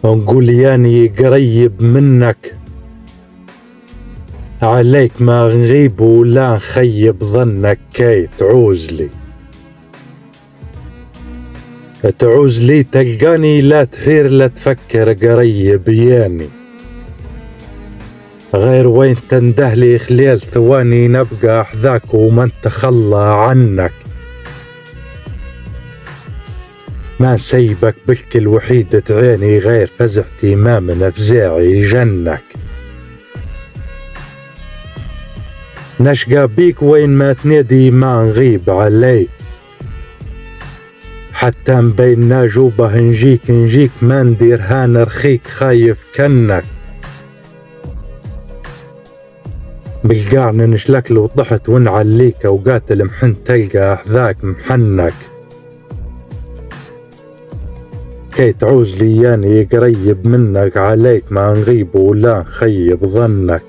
ونقول ياني قريب منك، عليك ما نغيب ولا نخيب ظنك. كي تعوزلي تلقاني، لا تحير لا تفكر، قريب ياني غير وين تندهلي خلال ثواني، نبقى أحذاك وما نتخلى عنك. ما سيبك بالكل وحيدة عيني، غير فزعتي ما من أفزاعي جنك. نشقى بيك وين ما تنادي، ما نغيب عليك، حتى مبين ناجوبة نجيك ما ندير هان رخيك، خايف كنك. بالقعن نشلك لو طحت ونعليك، اوقات المحن تلقى أحذاك محنك. كي تعوز لي ياني قريب منك، عليك ما نغيب ولا نخيب ظنك.